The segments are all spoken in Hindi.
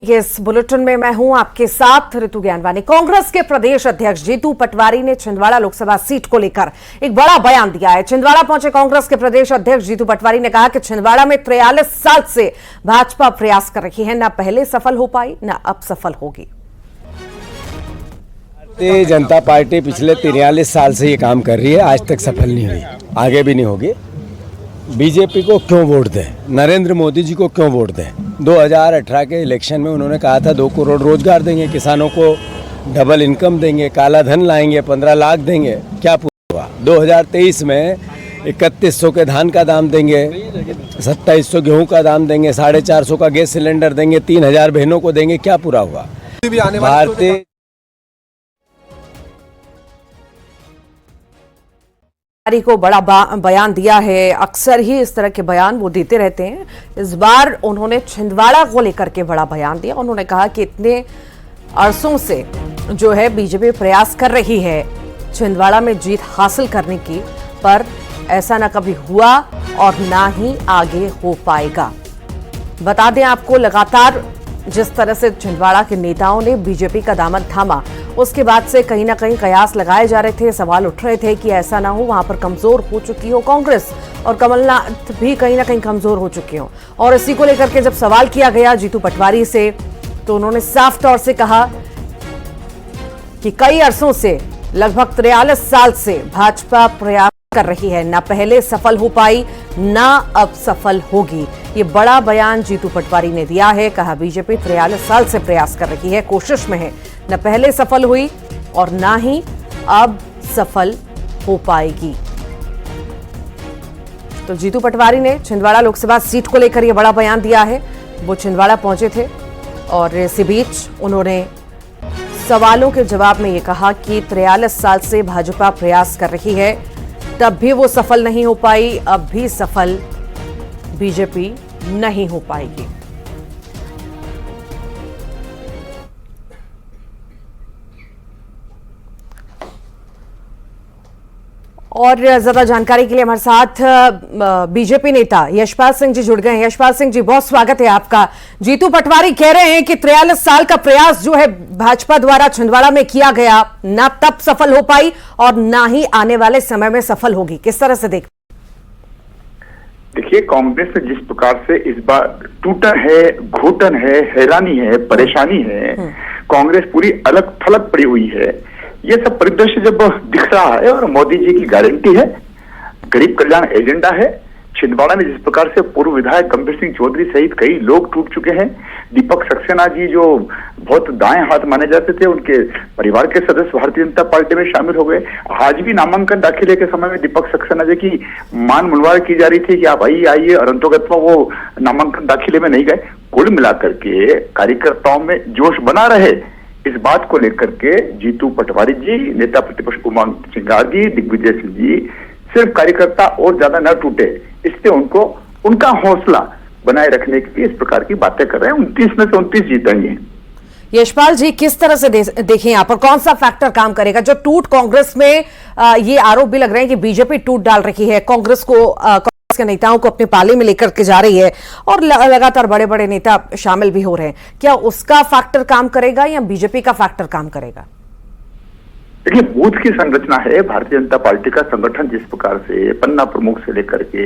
इस बुलेटिन में मैं हूं आपके साथ ऋतु ज्ञानवानी। कांग्रेस के प्रदेश अध्यक्ष जीतू पटवारी ने छिंदवाड़ा लोकसभा सीट को लेकर एक बड़ा बयान दिया है। छिंदवाड़ा पहुंचे कांग्रेस के प्रदेश अध्यक्ष जीतू पटवारी ने कहा कि छिंदवाड़ा में 43 साल से भाजपा प्रयास कर रही है, न पहले सफल हो पाई न अब सफल होगी। भारतीय जनता पार्टी पिछले 43 साल से ये काम कर रही है, आज तक सफल नहीं हुई, आगे भी नहीं होगी। बीजेपी को क्यों वोट दें, नरेंद्र मोदी जी को क्यों वोट दें। 2018 के इलेक्शन में उन्होंने कहा था 2 करोड़ रोजगार देंगे, किसानों को डबल इनकम देंगे, काला धन लाएंगे, 15 लाख देंगे, क्या पूरा हुआ। 2023 में 3100 के धान का दाम देंगे, 2700 गेहूं का दाम देंगे, 450 का गैस सिलेंडर देंगे, 3000 बहनों को देंगे, क्या पूरा हुआ। भारतीय को बड़ा बयान दिया है। अक्सर ही इस तरह के बयान वो देते रहते हैं। इस बार उन्होंने छिंदवाड़ा को लेकर के बड़ा बयान दिया। उन्होंने कहा कि इतने अरसों से जो है बीजेपी प्रयास कर रही है छिंदवाड़ा में जीत हासिल करने की, पर ऐसा ना कभी हुआ और ना ही आगे हो पाएगा। बता दें आपको, लगातार जिस तरह से छिंदवाड़ा के नेताओं ने बीजेपी का दामन थामा, उसके बाद से कहीं ना कहीं कयास लगाए जा रहे थे, सवाल उठ रहे थे कि ऐसा ना हो वहां पर कमजोर हो चुकी हो कांग्रेस और कमलनाथ भी कहीं ना कहीं कमजोर हो चुके हो। और इसी को लेकर के जब सवाल किया गया जीतू पटवारी से, तो उन्होंने साफ तौर से कहा कि कई अरसों से, लगभग 43 साल से भाजपा प्रयास कर रही है, ना पहले सफल हो पाई ना अब सफल होगी। ये बड़ा बयान जीतू पटवारी ने दिया है। कहा बीजेपी 43 साल से प्रयास कर रही है, कोशिश में है, न पहले सफल हुई और ना ही अब सफल हो पाएगी। तो जीतू पटवारी ने छिंदवाड़ा लोकसभा सीट को लेकर यह बड़ा बयान दिया है। वो छिंदवाड़ा पहुंचे थे और इसी बीच उन्होंने सवालों के जवाब में यह कहा कि 43 साल से भाजपा प्रयास कर रही है, तब भी वो सफल नहीं हो पाई, अब भी सफल बीजेपी नहीं हो पाएगी। और ज्यादा जानकारी के लिए हमारे साथ बीजेपी नेता यशपाल सिंह जी जुड़ गए हैं। यशपाल सिंह जी, बहुत स्वागत है आपका। जीतू पटवारी कह रहे हैं कि 43 साल का प्रयास जो है भाजपा द्वारा छिंदवाड़ा में किया गया, ना तब सफल हो पाई और ना ही आने वाले समय में सफल होगी। किस तरह से देखिए, कांग्रेस से जिस प्रकार से इस बार टूटन है, घुटन है, हैरानी है, परेशानी है, कांग्रेस पूरी अलग थलग पड़ी हुई है। ये सब परिदृश्य जब दिख रहा है और मोदी जी की गारंटी है, गरीब कल्याण एजेंडा है। छिंदवाड़ा में जिस प्रकार से पूर्व विधायक गंभीर सिंह चौधरी सहित कई लोग टूट चुके हैं। दीपक सक्सेना जी जो बहुत दाएं हाथ माने जाते थे, उनके परिवार के सदस्य भारतीय जनता पार्टी में शामिल हो गए। आज भी नामांकन दाखिले के समय में दीपक सक्सेना जी की मान मुलवार की जा रही थी कि आप आइए, और अंतोगत्वा वो नामांकन दाखिले में नहीं गए। कुल मिलाकर के कार्यकर्ताओं में जोश बना रहे, इस बात को लेकर के जीतू पटवारी जी, नेता प्रतिपक्ष उमंग सिंगार जी, दिग्विजय सिंह जी, सिर्फ कार्यकर्ता और ज्यादा न टूटे, इससे उनको उनका हौसला बनाए रखने के लिए इस प्रकार की बातें कर रहे हैं। 29 में से 29 जीतेंगे। यशपाल जी, किस तरह से देखें यहाँ पर कौन सा फैक्टर काम करेगा? जो टूट कांग्रेस में ये आरोप भी लग रहे हैं कि बीजेपी टूट डाल रही है, कांग्रेस के नेताओं को अपने पाले में लेकर के जा रही है और लगातार बड़े बड़े नेता शामिल भी हो रहे हैं। क्या उसका फैक्टर काम करेगा या बीजेपी का फैक्टर काम करेगा? देखिए, बूथ की संरचना है भारतीय जनता पार्टी का संगठन, जिस प्रकार से पन्ना प्रमुख से लेकर के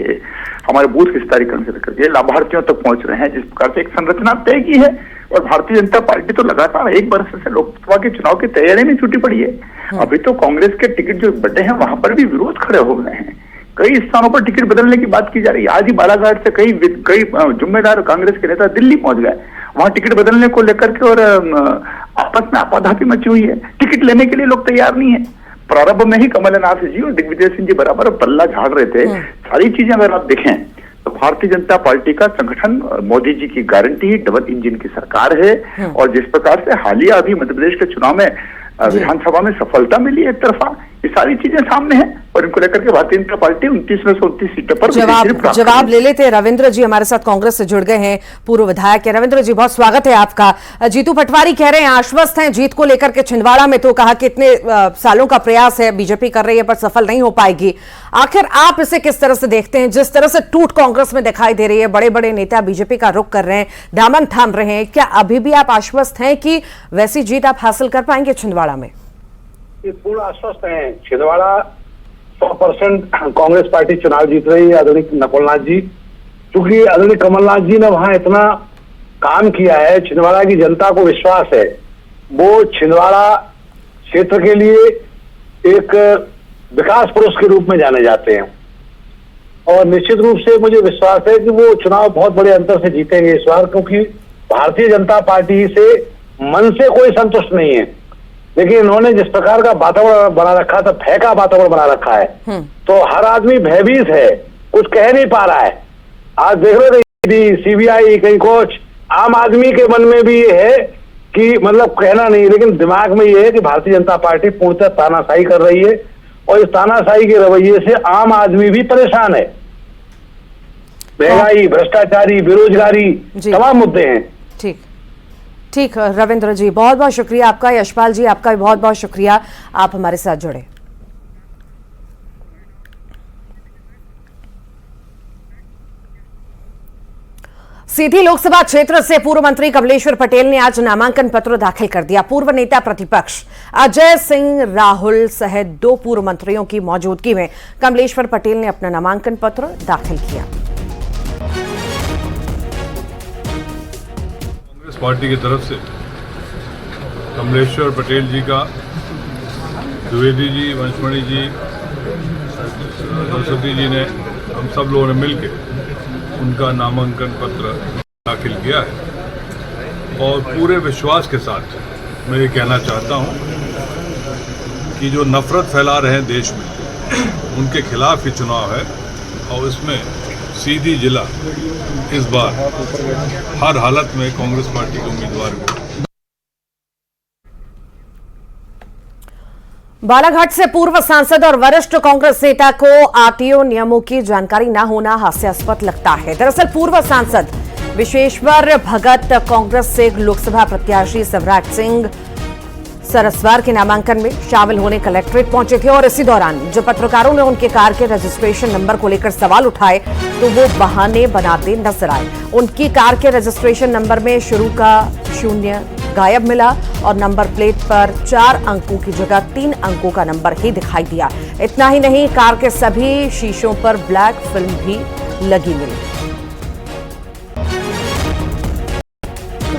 हमारे बूथ विस्तारीकरण से लेकर के लाभार्थियों तक पहुंच रहे हैं, जिस प्रकार से एक संरचना तय की है। और भारतीय जनता पार्टी तो लगातार 1 वर्ष से लोकसभा के चुनाव की तैयारी में छुट्टी पड़ी है। अभी तो कांग्रेस के टिकट जो बटे हैं वहां पर भी विरोध खड़े हो गए हैं। कई स्थानों पर टिकट बदलने की बात की जा रही है। आज ही बालाघाट से कई जिम्मेदार कांग्रेस के नेता दिल्ली पहुंच गए, वहां टिकट बदलने को लेकर के, और आपस में आपाधापी मची हुई है। टिकट लेने के लिए लोग तैयार नहीं है। प्रारंभ में ही कमलनाथ जी और दिग्विजय सिंह जी बराबर पल्ला झाड़ रहे थे। सारी चीजें अगर आप देखें तो भारतीय जनता पार्टी का संगठन, मोदी जी की गारंटी, डबल इंजन की सरकार है। और जिस प्रकार से हालिया अभी मध्य प्रदेश के चुनाव में विधानसभा में सफलता मिली एक तरफा, ये सारी चीजें सामने हैं और इनको लेकर के भारतीय जनता पार्टी 29 में से 29 सीटों पर जवाब ले लेते हैं। रविंद्र जी हमारे साथ कांग्रेस से जुड़ गए हैं, पूर्व विधायक है। रविंद्र जी बहुत स्वागत है आपका। जीतू पटवारी कह रहे हैं आश्वस्त हैं जीत को लेकर के छिंदवाड़ा में, तो कहा कि इतने सालों का प्रयास है बीजेपी कर रही है पर सफल नहीं हो पाएगी। आखिर आप इसे किस तरह से देखते हैं? जिस तरह से टूट कांग्रेस में दिखाई दे रही है, बड़े बड़े नेता बीजेपी का रुख कर रहे हैं, दामन थाम रहे हैं, क्या अभी भी आप आश्वस्त हैं कि वैसी जीत आप हासिल कर पाएंगे छिंदवाड़ा में? पूर्ण आश्वस्त हैं। छिंदवाड़ा 100% कांग्रेस पार्टी चुनाव जीत रही है। आदरणीय नकुलनाथ जी, क्योंकि आदरणीय कमलनाथ जी ने वहां इतना काम किया है, छिंदवाड़ा की जनता को विश्वास है। वो छिंदवाड़ा क्षेत्र के लिए एक विकास पुरुष के रूप में जाने जाते हैं और निश्चित रूप से मुझे विश्वास है कि वो चुनाव बहुत बड़े अंतर से जीतेंगे इस बार, क्योंकि भारतीय जनता पार्टी से मन से कोई संतुष्ट नहीं है, लेकिन इन्होंने जिस प्रकार का वातावरण बना रखा था, भय का वातावरण बना रखा है, तो हर आदमी भयभीत है, कुछ कह नहीं पा रहा है। आज देख रहे थे सीबीआई कहीं कुछ, आम आदमी के मन में भी ये है कि मतलब कहना नहीं, लेकिन दिमाग में ये है कि भारतीय जनता पार्टी पूर्णतः तानाशाही कर रही है और इस तानाशाही के रवैये से आम आदमी भी परेशान है। महंगाई, भ्रष्टाचारी, बेरोजगारी, तमाम मुद्दे हैं। ठीक रविंद्र जी बहुत बहुत शुक्रिया आपका। यशपाल जी आपका भी बहुत बहुत शुक्रिया, आप हमारे साथ जुड़े। सीधी लोकसभा क्षेत्र से पूर्व मंत्री कमलेश्वर पटेल ने आज नामांकन पत्र दाखिल कर दिया। पूर्व नेता प्रतिपक्ष अजय सिंह राहुल सहित 2 पूर्व मंत्रियों की मौजूदगी में कमलेश्वर पटेल ने अपना नामांकन पत्र दाखिल किया। कांग्रेस पार्टी की तरफ से कमलेश्वर पटेल जी का, द्विवेदी जी, वंशमणि जी, सरस्वती जी ने, हम सब लोगों ने मिलकर उनका नामांकन पत्र दाखिल किया है और पूरे विश्वास के साथ मैं ये कहना चाहता हूँ कि जो नफरत फैला रहे हैं देश में, उनके खिलाफ ही चुनाव है और इसमें सीधी जिला इस बार हर हालत में कांग्रेस पार्टी के उम्मीदवार को। बालाघाट से पूर्व सांसद और वरिष्ठ कांग्रेस नेता को आरटीओ नियमों की जानकारी न होना हास्यास्पद लगता है। दरअसल पूर्व सांसद विशेश्वर भगत कांग्रेस से लोकसभा प्रत्याशी शिवराज सिंह सरस्वार के नामांकन में शामिल होने कलेक्ट्रेट पहुंचे थे और इसी दौरान जब पत्रकारों ने उनके कार के रजिस्ट्रेशन नंबर को लेकर सवाल उठाए तो वो बहाने बनाते नजर आए। उनकी कार के रजिस्ट्रेशन नंबर में शुरू का 0 गायब मिला और नंबर प्लेट पर 4 अंकों की जगह 3 अंकों का नंबर ही दिखाई दिया। इतना ही नहीं, कार के सभी शीशों पर ब्लैक फिल्म भी लगी मिली।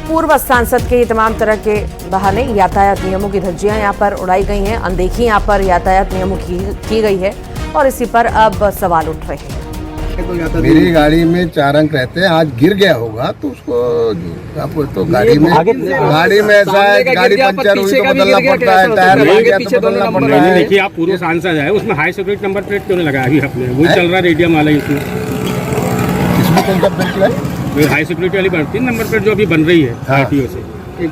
पूर्व सांसद के तमाम तरह के बहाने, यातायात नियमों की धज्जियां यहां पर उड़ाई गई हैं, अनदेखी यहां पर यातायात नियमों की गई है और इसी पर अब सवाल उठ रहे हैं। मेरी गाड़ी में 4 अंक रहते हैं, आज गिर गया होगा तो उसको आप तो गाड़ी में ऐसा है, गाड़ी पंचर हुई तो बदलना पड़ता है, टायर लग गया तो बदलना पड़ता है। देखिए आप पूर्व सांसद है, उसमें हाई सिक्योरिटी नंबर प्लेट क्यों नहीं लगाया अभी आपने? वही चल रहा है रेडियम वाला, इसमें कौन सा प्लेट है? हाई सिक्योरिटी वाली बढ़ती नंबर प्लेट जो अभी बन रही है आरटीओ से,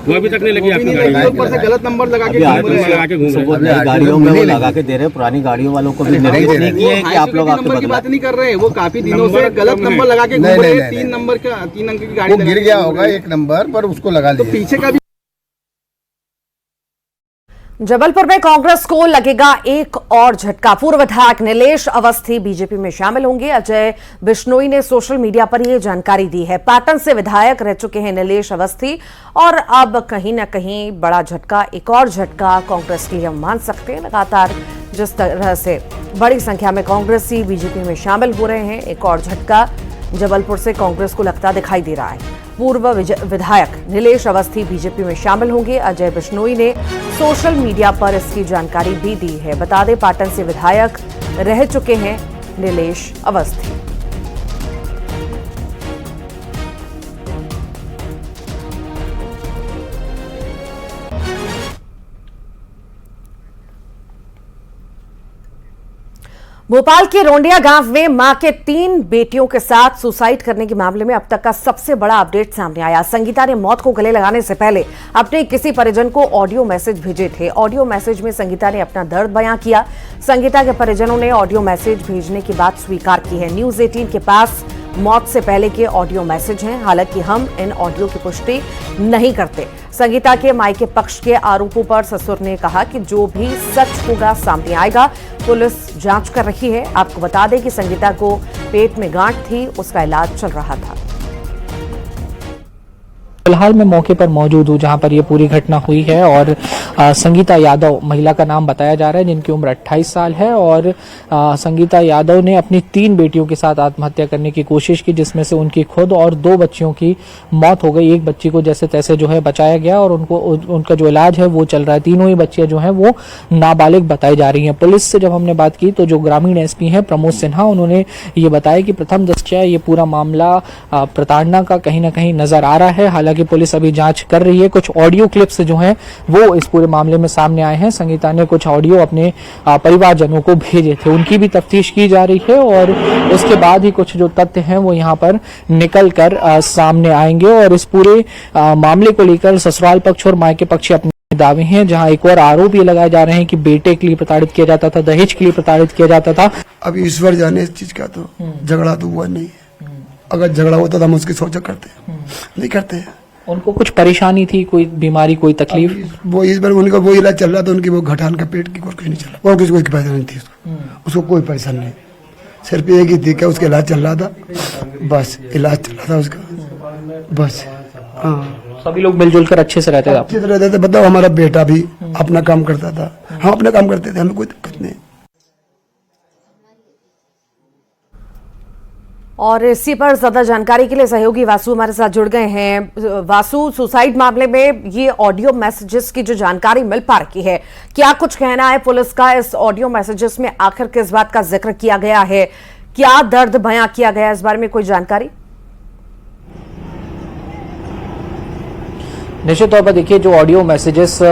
वो अभी तक नहीं लगी आपकी गाड़ी ऊपर से गलत नंबर लगा के घूम रहे हैं। गाड़ियों में वो लगा के दे रहे हैं, पुरानी गाड़ियों वालों को भी नहीं किए कि आप लोग नंबर की बात नहीं कर रहे हैं, वो काफी दिनों से गलत नंबर लगा के घूम रहे हैं। 3 नंबर का 3 अंक की गाड़ी गिर गया होगा एक नंबर पर, उसको लगा लिया। पीछे का भी जबलपुर में कांग्रेस को लगेगा एक और झटका। पूर्व विधायक नीलेश अवस्थी बीजेपी में शामिल होंगे। अजय बिश्नोई ने सोशल मीडिया पर यह जानकारी दी है। पाटन से विधायक रह चुके हैं नीलेश अवस्थी और अब कहीं ना कहीं बड़ा झटका, एक और झटका कांग्रेस के लिए हम मान सकते हैं। लगातार जिस तरह से बड़ी संख्या में कांग्रेसी बीजेपी में शामिल हो रहे हैं, एक और झटका जबलपुर से कांग्रेस को लगता दिखाई दे रहा है। पूर्व विधायक नीलेश अवस्थी बीजेपी में शामिल होंगे। अजय बिश्नोई ने सोशल मीडिया पर इसकी जानकारी भी दी है। बता दें, पाटन से विधायक रह चुके हैं नीलेश अवस्थी। भोपाल के रोंडिया गांव में मां के 3 बेटियों के साथ सुसाइड करने के मामले में अब तक का सबसे बड़ा अपडेट सामने आया। संगीता ने मौत को गले लगाने से पहले अपने किसी परिजन को ऑडियो मैसेज भेजे थे। ऑडियो मैसेज में संगीता ने अपना दर्द बयां किया। संगीता के परिजनों ने ऑडियो मैसेज भेजने की बात स्वीकार की है। न्यूज 18 के पास मौत से पहले के ऑडियो मैसेज हैं, हालांकि हम इन ऑडियो की पुष्टि नहीं करते। संगीता के मायके पक्ष के आरोपों पर ससुर ने कहा कि जो भी सच होगा सामने आएगा। पुलिस जांच कर रही है। आपको बता दें कि संगीता को पेट में गांठ थी, उसका इलाज चल रहा था। फिलहाल मैं मौके पर मौजूद हूं जहां पर ये पूरी घटना हुई है और संगीता यादव महिला का नाम बताया जा रहा है जिनकी उम्र 28 साल है और संगीता यादव ने अपनी 3 बेटियों के साथ आत्महत्या करने की कोशिश की, जिसमें से उनकी खुद और 2 बच्चियों की मौत हो गई। एक बच्ची को जैसे तैसे जो है बचाया गया और उनका जो इलाज है वो चल रहा है। तीनों ही बच्चियां जो है वो नाबालिग बताई जा रही हैं। पुलिस से जब हमने बात की तो जो ग्रामीण एसपी हैं प्रमोद सिन्हा, उन्होंने ये बताया कि प्रथम दृष्टया ये पूरा मामला प्रताड़ना का कहीं ना कहीं नजर आ रहा है। हालांकि पुलिस अभी जांच कर रही है। कुछ ऑडियो क्लिप्स जो हैं वो इस पूरे मामले में सामने आए हैं। संगीता ने कुछ ऑडियो अपने परिवारजनों को भेजे थे, उनकी भी तफ्तीश की जा रही है और उसके बाद ही कुछ जो तथ्य हैं वो यहाँ पर निकल कर सामने आएंगे। और इस पूरे मामले को लेकर ससुराल पक्ष और मायके पक्ष अपने दावे हैं, जहां एक और आरोप ये लगाए जा रहे हैं कि बेटे के लिए प्रताड़ित किया जाता था, दहेज के लिए प्रताड़ित किया जाता था। अब ईश्वर जाने इस चीज का, तो झगड़ा तो हुआ नहीं है। अगर झगड़ा होता तो हम उसकी सोचा करते, नहीं करते। उनको कुछ परेशानी थी, कोई बीमारी, कोई तकलीफ? वो इस बार उनका वो इलाज चल रहा था, उनकी वो घटान का पेट की, और कुछ नहीं चल रहा, और कुछ कोई परेशानी नहीं थी उसको कोई परेशानी नहीं, सिर्फ एक ही थी क्या उसका इलाज चल रहा था, बस इलाज चल रहा था उसका, बस। हाँ, सभी लोग मिलजुल कर अच्छे से रहते थे। अच्छे से रहते थे। बताओ, हमारा बेटा भी अपना काम करता था, हम अपना काम करते थे, हमें कोई दिक्कत नहीं। और इसी पर ज्यादा जानकारी के लिए सहयोगी वासु हमारे साथ जुड़ गए हैं। वासु, सुसाइड मामले में ये ऑडियो मैसेजेस की जो जानकारी मिल पा रही है, क्या कुछ कहना है पुलिस का? इस ऑडियो मैसेजेस में आखिर किस बात का जिक्र किया गया है, क्या दर्द बयां किया गया, इस बारे में कोई जानकारी? निश्चित तौर पर देखिए, जो ऑडियो मैसेजेस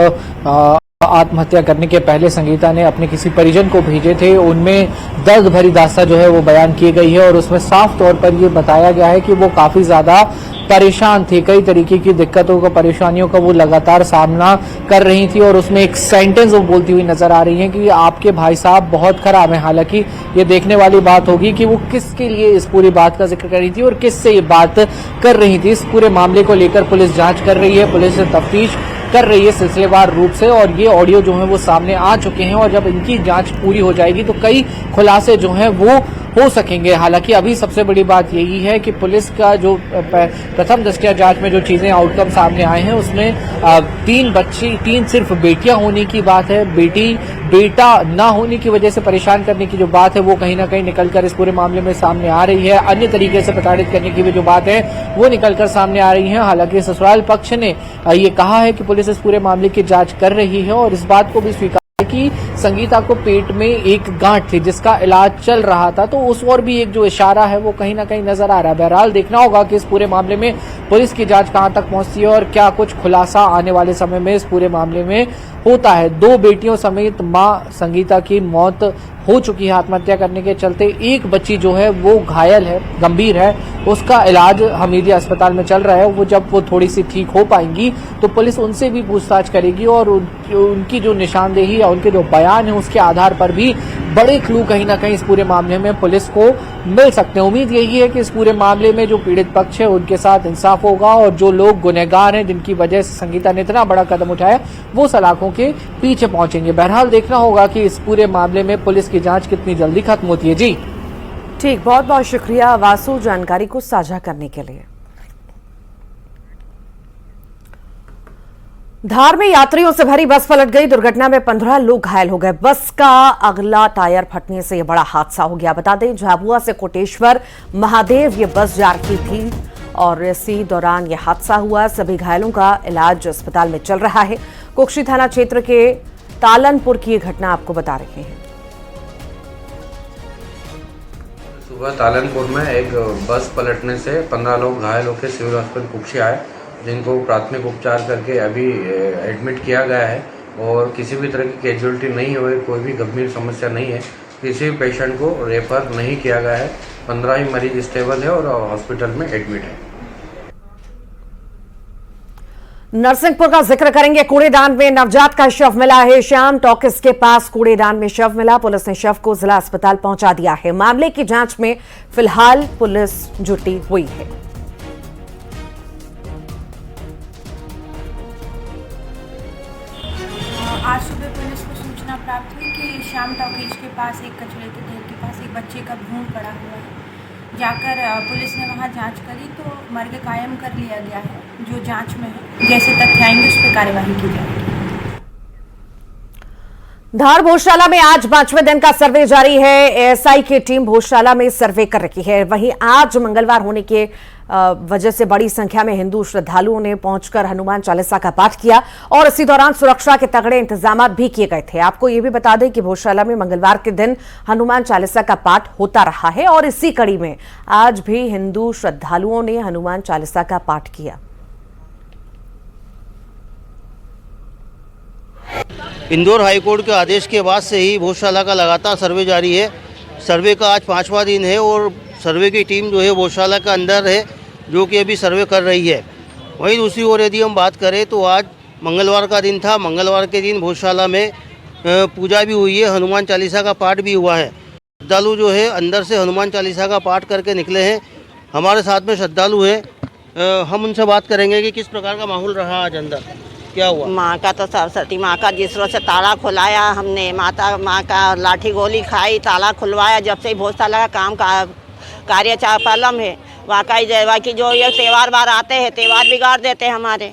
आत्महत्या करने के पहले संगीता ने अपने किसी परिजन को भेजे थे, उनमें दर्द भरी दास्तां जो है वो बयान की गई है और उसमें साफ तौर पर ये बताया गया है कि वो काफी ज्यादा परेशान थे। कई तरीके की दिक्कतों का, परेशानियों का वो लगातार सामना कर रही थी और उसमें एक सेंटेंस वो बोलती हुई नजर आ रही है कि आपके भाई साहब बहुत खराब हैं। हालांकि ये देखने वाली बात होगी कि वो किसके लिए इस पूरी बात का जिक्र कर रही थी और किससे ये बात कर रही थी। इस पूरे मामले को लेकर पुलिस जांच कर रही है, पुलिस तफ्तीश कर रही है सिलसिलेवार रूप से और ये ऑडियो जो है वो सामने आ चुके हैं और जब इनकी जांच पूरी हो जाएगी तो कई खुलासे जो हैं वो हो सकेंगे। हालांकि अभी सबसे बड़ी बात यही है कि पुलिस का जो प्रथम दृष्टया जांच में जो चीजें आउटकम सामने आए हैं उसमें 3 सिर्फ बेटियां होने की बात है। बेटा ना होने की वजह से परेशान करने की जो बात है वो कहीं ना कहीं निकलकर इस पूरे मामले में सामने आ रही है। अन्य तरीके से प्रताड़ित करने की भी जो बात है वो निकलकर सामने आ रही है। हालांकि ससुराल पक्ष ने ये कहा है कि पुलिस इस पूरे मामले की जांच कर रही है और इस बात को भी स्वीकार कि संगीता को पेट में एक गांठ थी जिसका इलाज चल रहा था, तो उस और भी एक जो इशारा है वो कहीं ना कहीं नजर आ रहा है। बहरहाल देखना होगा कि इस पूरे मामले में पुलिस की जांच कहां तक पहुंचती है और क्या कुछ खुलासा आने वाले समय में इस पूरे मामले में होता है। 2 बेटियों समेत मां संगीता की मौत हो चुकी है आत्महत्या करने के चलते। एक बच्ची जो है वो घायल है, गंभीर है, उसका इलाज हमीदिया अस्पताल में चल रहा है। वो जब वो थोड़ी सी ठीक हो पाएंगी तो पुलिस उनसे भी पूछताछ करेगी और उनकी जो निशानदेही या उनके जो बयान है उसके आधार पर भी बड़े क्लू कहीं ना कहीं इस पूरे मामले में पुलिस को मिल सकते हैं। उम्मीद यही है कि इस पूरे मामले में जो पीड़ित पक्ष है उनके साथ इंसाफ होगा और जो लोग गुनहगार हैं जिनकी वजह से संगीता ने इतना बड़ा कदम उठाया वो सलाखों के पीछे पहुंचेंगे। बहरहाल देखना होगा कि इस पूरे मामले में पुलिस की जांच कितनी जल्दी खत्म होती है। जी ठीक, बहुत बहुत शुक्रिया वासु जानकारी को साझा करने के लिए। धार में यात्रियों से भरी बस पलट गई। दुर्घटना में 15 लोग घायल हो गए। बस का अगला टायर फटने से यह बड़ा हादसा हो गया। बता दें, झाबुआ से कोटेश्वर महादेव ये बस जा रही थी और इसी दौरान यह हादसा हुआ। सभी घायलों का इलाज अस्पताल में चल रहा है। कुक्षी थाना क्षेत्र के तालनपुर की यह घटना आपको बता रहे हैं। सुबह तालनपुर में एक बस पलटने से 15 लोग घायल होकर सिविल हॉस्पिटल कुक्षी आए, जिनको प्राथमिक उपचार करके अभी एडमिट किया गया है और किसी भी तरह की कैजुअलिटी नहीं हुई, कोई भी गंभीर समस्या नहीं है। किसी पेशेंट को रेफर नहीं किया गया है। 15 ही मरीज स्टेबल है और हॉस्पिटल में एडमिट है। नरसिंहपुर का जिक्र करेंगे। कूड़ेदान में नवजात का शव मिला है। श्याम टॉकीज के पास कूड़ेदान में शव मिला। पुलिस ने शव को जिला अस्पताल पहुंचा दिया है। मामले की जांच में फिलहाल पुलिस जुटी हुई है। आज सुबह पुलिस को सूचना प्राप्त हुई कि श्याम टॉकीज के पास एक कचरे के ढेर के पास एक बच्चे का भ्रूण पड़ा हुआ है। जाकर पुलिस ने वहां जांच करी तो मर्ग कायम कर लिया गया है, जो जांच में है। जैसे तथ्य आएंगे उस पर कार्यवाही की जाएगी। धार भोजशाला में आज 5वें दिन का सर्वे जारी है। एएसआई की टीम भोजशाला में सर्वे कर रही है। वहीं आज मंगलवार होने के वजह से बड़ी संख्या में हिंदू श्रद्धालुओं ने पहुंचकर हनुमान चालीसा का पाठ किया और इसी दौरान सुरक्षा के तगड़े इंतजाम भी किए गए थे। आपको यह भी बता दें कि भोजशाला में मंगलवार के दिन हनुमान चालीसा का पाठ होता रहा है और इसी कड़ी में आज भी हिंदू श्रद्धालुओं ने हनुमान चालीसा का पाठ किया। इंदौर हाईकोर्ट के आदेश के बाद से ही भोजशाला का लगातार सर्वे जारी है। सर्वे का आज 5वां दिन है और सर्वे की टीम जो है भोजशाला के अंदर है, जो कि अभी सर्वे कर रही है। वहीं दूसरी ओर यदि हम बात करें तो आज मंगलवार का दिन था। मंगलवार के दिन भोजशाला में पूजा भी हुई है, हनुमान चालीसा का पाठ भी हुआ है। श्रद्धालु जो है अंदर से हनुमान चालीसा का पाठ करके निकले हैं। हमारे साथ में श्रद्धालु हैं, हम उनसे बात करेंगे कि किस प्रकार का माहौल रहा आज अंदर, क्या हुआ। माँ का तो सरस्वती माँ का जिस रोज से ताला खुलाया हमने, माता माँ का लाठी गोली खाई, ताला खुलवाया। जब से भोजशाला का काम का कार्य चापलम है। वाकई बाकी जो ये त्योहार बार आते हैं, त्योहार बिगाड़ देते हैं हमारे।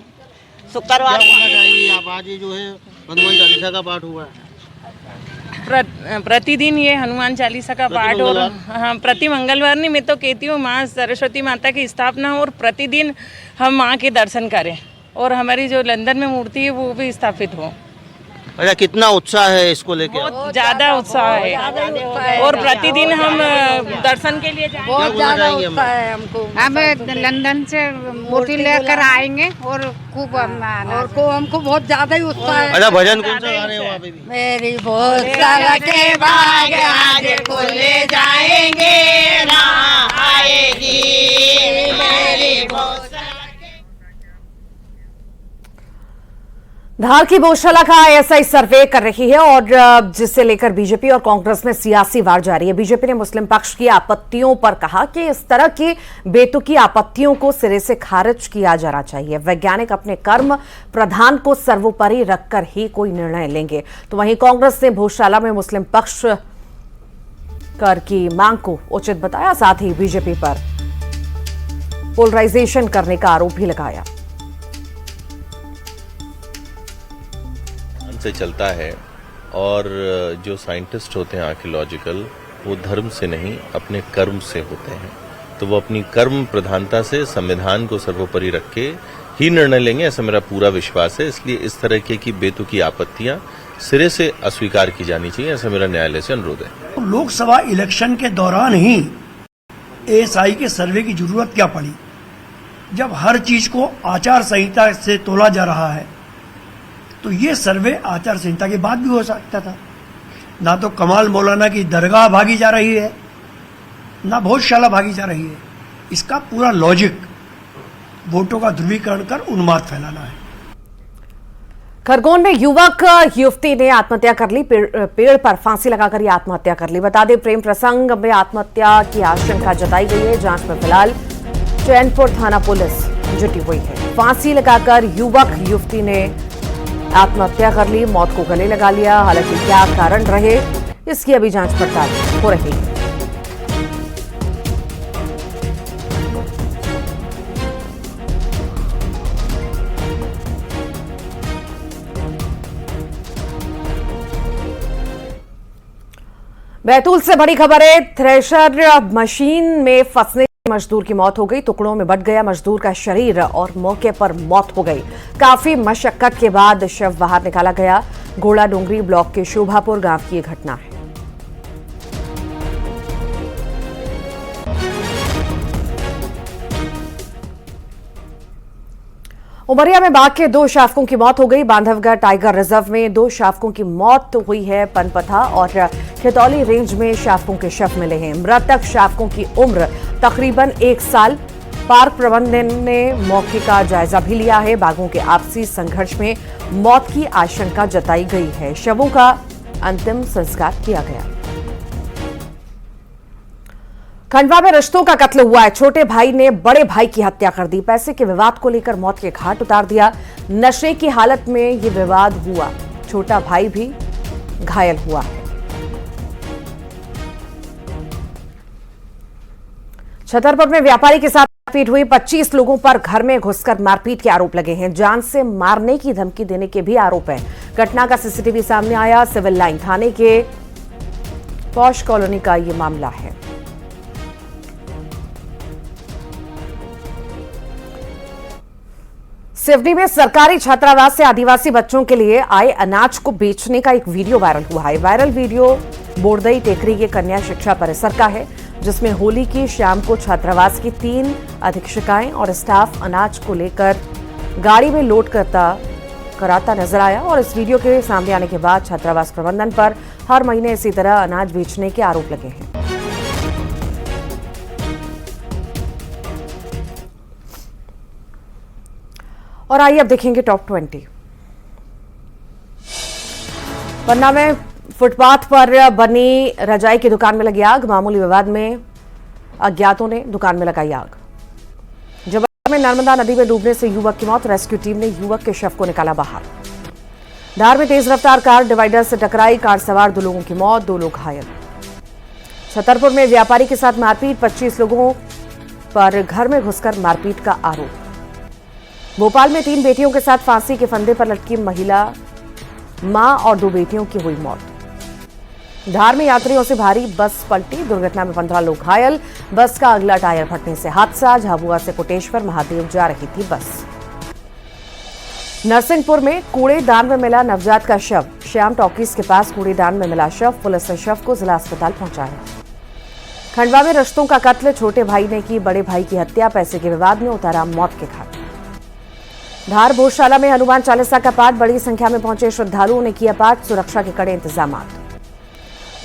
शुक्रवार आज जो है हनुमान चालीसा का पाठ हुआ है। प्रतिदिन ये हनुमान चालीसा का पाठ और हाँ, प्रति मंगलवार नहीं, मैं तो कहती हूँ माँ सरस्वती माता की स्थापना हो और प्रतिदिन हम माँ के दर्शन करें और हमारी जो लंदन में मूर्ति है वो भी स्थापित हो। अच्छा, कितना उत्साह है इसको लेके? बहुत ज्यादा उत्साह है और प्रतिदिन हम दर्शन के लिए जाएंगे। बहुत ज्यादा उत्साह है हमको। हम लंदन से मूर्ति लेकर आएंगे और खूब हमको बहुत ज्यादा ही उत्साह है। अच्छा, भजन कौन सा गा रहे हो वहाँ पे भी? मेरी भोजशाला के बाग आज खुले जाएंगे, राह आएगी मेरी भोजशाला। धार की भोजशाला का एएसआई सर्वे कर रही है और जिसे लेकर बीजेपी और कांग्रेस में सियासी वार जारी है। बीजेपी ने मुस्लिम पक्ष की आपत्तियों पर कहा कि इस तरह की बेतुकी आपत्तियों को सिरे से खारिज किया जाना चाहिए। वैज्ञानिक अपने कर्म प्रधान को सर्वोपरि रखकर ही कोई निर्णय लेंगे। तो वहीं कांग्रेस ने भोजशाला में मुस्लिम पक्ष कर की मांग को उचित बताया, साथ ही बीजेपी पर पोलराइजेशन करने का आरोप भी लगाया। से चलता है और जो साइंटिस्ट होते हैं आर्कियोलॉजिकल, वो धर्म से नहीं अपने कर्म से होते हैं। तो वो अपनी कर्म प्रधानता से संविधान को सर्वोपरि रख के ही निर्णय लेंगे, ऐसा मेरा पूरा विश्वास है। इसलिए इस तरह की बेतुकी आपत्तियां सिरे से अस्वीकार की जानी चाहिए, ऐसा मेरा न्यायालय से अनुरोध है। लोकसभा इलेक्शन के दौरान ही एएसआई के सर्वे की जरूरत क्या पड़ी, जब हर चीज को आचार संहिता से तोला जा रहा है। तो ये सर्वे आचार संहिता के बाद भी हो सकता था। ना तो कमाल मौलाना की दरगाह भागी जा रही है, ना भोजशाला भागी जा रही है। इसका पूरा लॉजिक वोटों का ध्रुवीकरण कर उन्माद फैलाना है। खरगोन में युवक युवती ने आत्महत्या कर ली। पेड़ पर फांसी लगाकर ये आत्महत्या कर ली। बता दें, प्रेम प्रसंग में आत्महत्या की आशंका जताई गई है। जांच में फिलहाल चैनपुर थाना पुलिस जुटी हुई है। फांसी लगाकर युवक युवती ने आत्महत्या कर ली, मौत को गले लगा लिया। हालांकि क्या कारण रहे इसकी अभी जांच पड़ताल हो रही है। बैतूल से बड़ी खबर है। थ्रेशर मशीन में फंसने मजदूर की मौत हो गई। टुकड़ों में बट गया मजदूर का शरीर और मौके पर मौत हो गई। काफी मशक्कत के बाद शव बाहर निकाला गया। घोड़ा डोंगरी ब्लॉक के शोभापुर गांव की यह घटना है। उमरिया में बाघ के 2 शावकों की मौत हो गई। बांधवगढ़ टाइगर रिजर्व में 2 शावकों की मौत हुई है। पनपथा और खितौली रेंज में शावकों के शव मिले हैं। मृतक शावकों की उम्र तकरीबन 1 साल। पार्क प्रबंधन ने मौके का जायजा भी लिया है। बाघों के आपसी संघर्ष में मौत की आशंका जताई गई है। शवों का अंतिम संस्कार किया गया। खंडवा में रिश्तों का कत्ल हुआ है। छोटे भाई ने बड़े भाई की हत्या कर दी। पैसे के विवाद को लेकर मौत के घाट उतार दिया। नशे की हालत में यह विवाद हुआ। छोटा भाई भी घायल हुआ है। छतरपुर में व्यापारी के साथ मारपीट हुई। 25 लोगों पर घर में घुसकर मारपीट के आरोप लगे हैं। जान से मारने की धमकी देने के भी आरोप हैं। घटना का सीसीटीवी सामने आया। सिविल लाइन थाने के पॉश कॉलोनी का यह मामला है। सिवनी में सरकारी छात्रावास से आदिवासी बच्चों के लिए आए अनाज को बेचने का एक वीडियो वायरल हुआ है। वायरल वीडियो बोरदई टेकरी के कन्या शिक्षा परिसर का है, जिसमें होली की शाम को छात्रावास की 3 अधीक्षिकाएं और स्टाफ अनाज को लेकर गाड़ी में लोड कराता नजर आया। और इस वीडियो के सामने आने के बाद छात्रावास प्रबंधन पर हर महीने इसी तरह अनाज बेचने के आरोप लगे हैं। और आइए अब देखेंगे टॉप 20। पन्ना में फुटपाथ पर बनी रजाई की दुकान में लगी आग। मामूली विवाद में अज्ञातों ने दुकान में लगाई आग। जबलपुर में नर्मदा नदी में डूबने से युवक की मौत। रेस्क्यू टीम ने युवक के शव को निकाला बाहर। धार में तेज रफ्तार कार डिवाइडर से टकराई। कार सवार 2 लोगों की मौत, 2 लोग घायल। छतरपुर में व्यापारी के साथ मारपीट। 25 लोगों पर घर में घुसकर मारपीट का आरोप। भोपाल में 3 बेटियों के साथ फांसी के फंदे पर लटकी महिला, मां और 2 बेटियों की हुई मौत। धार में यात्रियों से भारी बस पलटी। दुर्घटना में 15 लोग घायल। बस का अगला टायर फटने से हादसा। झाबुआ से कोटेश्वर महादेव जा रही थी बस। नरसिंहपुर में कूड़ेदान में मिला नवजात का शव। श्याम टॉकीज के पास कूड़ेदान में मिला शव। पुलिस ने शव को जिला अस्पताल पहुंचाया। खंडवा में रिश्तों का कत्ल। छोटे भाई ने की बड़े भाई की हत्या। पैसे के विवाद में उतारा मौत के घाट। धार भोजशाला में हनुमान चालीसा का पाठ। बड़ी संख्या में पहुंचे श्रद्धालुओं ने किया पाठ। सुरक्षा के कड़े इंतजाम।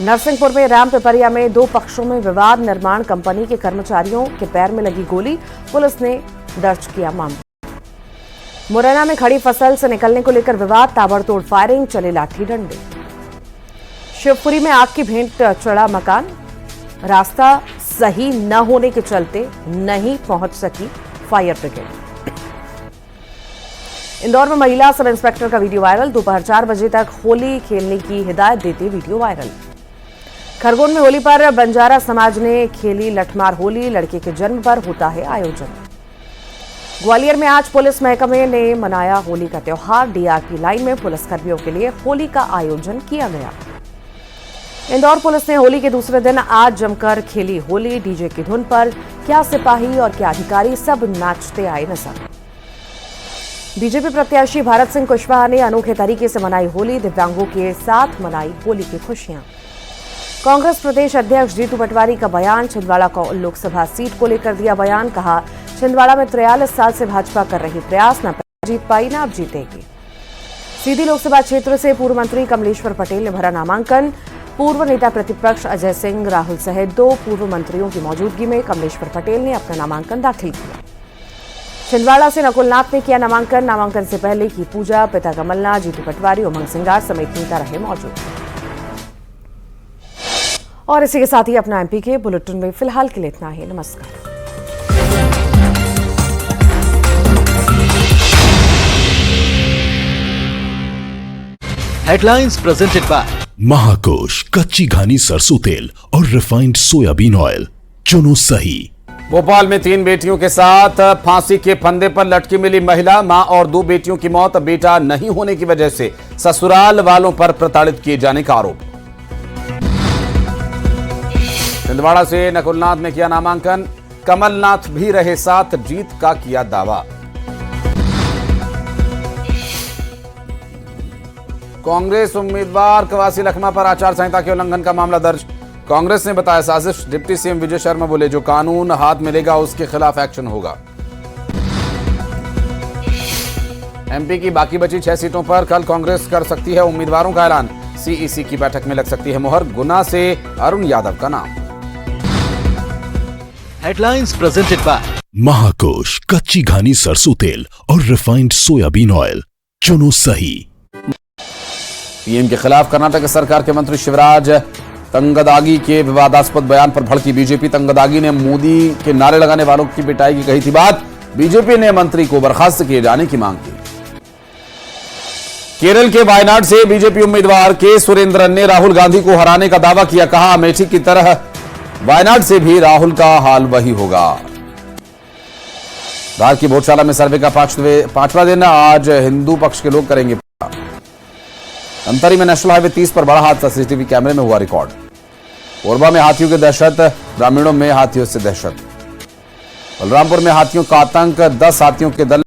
नरसिंहपुर में राम पिपरिया में 2 पक्षों में विवाद। निर्माण कंपनी के कर्मचारियों के पैर में लगी गोली। पुलिस ने दर्ज किया मामला। मुरैना में खड़ी फसल से निकलने को लेकर विवाद। ताबड़तोड़ फायरिंग, चले लाठी डंडे। शिवपुरी में आग की भेंट चढ़ा मकान। रास्ता सही न होने के चलते नहीं पहुंच सकी फायर ब्रिगेड। इंदौर में महिला सब इंस्पेक्टर का वीडियो वायरल। दोपहर 4 बजे तक होली खेलने की हिदायत देते वीडियो वायरल। खरगोन में होली पर बंजारा समाज ने खेली लठमार होली। लड़के के जन्म पर होता है आयोजन। ग्वालियर में आज पुलिस महकमे ने मनाया होली का त्योहार। डीआरपी लाइन में पुलिसकर्मियों के लिए होली का आयोजन किया गया। इंदौर पुलिस ने होली के दूसरे दिन आज जमकर खेली होली। डीजे की धुन पर क्या सिपाही और क्या अधिकारी सब नाचते आए नजर। बीजेपी प्रत्याशी भारत सिंह कुशवाहा ने अनोखे तरीके से मनाई होली। दिव्यांगों के साथ मनाई होली की खुशियां। कांग्रेस प्रदेश अध्यक्ष जीतू पटवारी का बयान। छिंदवाड़ा लोकसभा सीट को लेकर दिया बयान। कहा, छिंदवाड़ा में 43 साल से भाजपा कर रही प्रयास, न जीत पाई न अब जीतेगी। सीधी लोकसभा क्षेत्र से पूर्व मंत्री कमलेश्वर पटेल ने भरा नामांकन। पूर्व नेता प्रतिपक्ष अजय सिंह राहुल सहित 2 पूर्व मंत्रियों की मौजूदगी में कमलेश्वर पटेल ने अपना नामांकन दाखिल किया। छिंदवाड़ा से नकुलनाथ ने किया नामांकन। नामांकन से पहले की पूजा। पिता कमलनाथ, जीतू पटवारी, उमंग सिंगार समेत नेता रहे मौजूद। और इसी के साथ ही अपना एमपी के बुलेटिन में फिलहाल के लिए इतना ही। नमस्कार। हेडलाइंस प्रेजेंटेड बाय महाकोश कच्ची घानी सरसों तेल और रिफाइंड सोयाबीन ऑयल। चुनो सही। भोपाल में 3 बेटियों के साथ फांसी के फंदे पर लटकी मिली महिला, मां और 2 बेटियों की मौत। बेटा नहीं होने की वजह से ससुराल वालों पर प्रताड़ित किए जाने का आरोप। छिंदवाड़ा से नकुलनाथ ने किया नामांकन। कमलनाथ भी रहे साथ, जीत का किया दावा। कांग्रेस उम्मीदवार कवासी लखमा पर आचार संहिता के उल्लंघन का मामला दर्ज। कांग्रेस ने बताया साजिश। डिप्टी सीएम विजय शर्मा बोले, जो कानून हाथ मिलेगा उसके खिलाफ एक्शन होगा। एमपी की बाकी बची 6 सीटों पर कल कांग्रेस कर सकती है उम्मीदवारों का ऐलान। सीईसी की बैठक में लग सकती है मुहर। गुना से अरुण यादव का नाम। हेडलाइंस प्रेजेंटेड बाय महाकोश कच्ची घानी सरसों तेल और रिफाइंड सोयाबीन ऑयल। चुनो सही। पीएम के खिलाफ कर्नाटक सरकार के मंत्री शिवराज तंगदागी के विवादास्पद बयान पर भड़की बीजेपी। तंगदागी ने मोदी के नारे लगाने वालों की पिटाई की कही थी बात। बीजेपी ने मंत्री को बर्खास्त किए जाने की मांग की। केरल के वायनाड से बीजेपी उम्मीदवार के सुरेंद्रन ने राहुल गांधी को हराने का दावा किया। कहा अमेठी की तरह वायनाड से भी राहुल का हाल वही होगा। धार की भोजशाला में सर्वे का पांचवा दिन। आज हिंदू पक्ष के लोग करेंगे। अंतरी में नेशनल हाईवे 30 पर बड़ा हादसा, सीसीटीवी कैमरे में हुआ रिकॉर्ड। कोरबा में हाथियों की दहशत, ग्रामीणों में हाथियों से दहशत। बलरामपुर में हाथियों का आतंक, 10 हाथियों के दल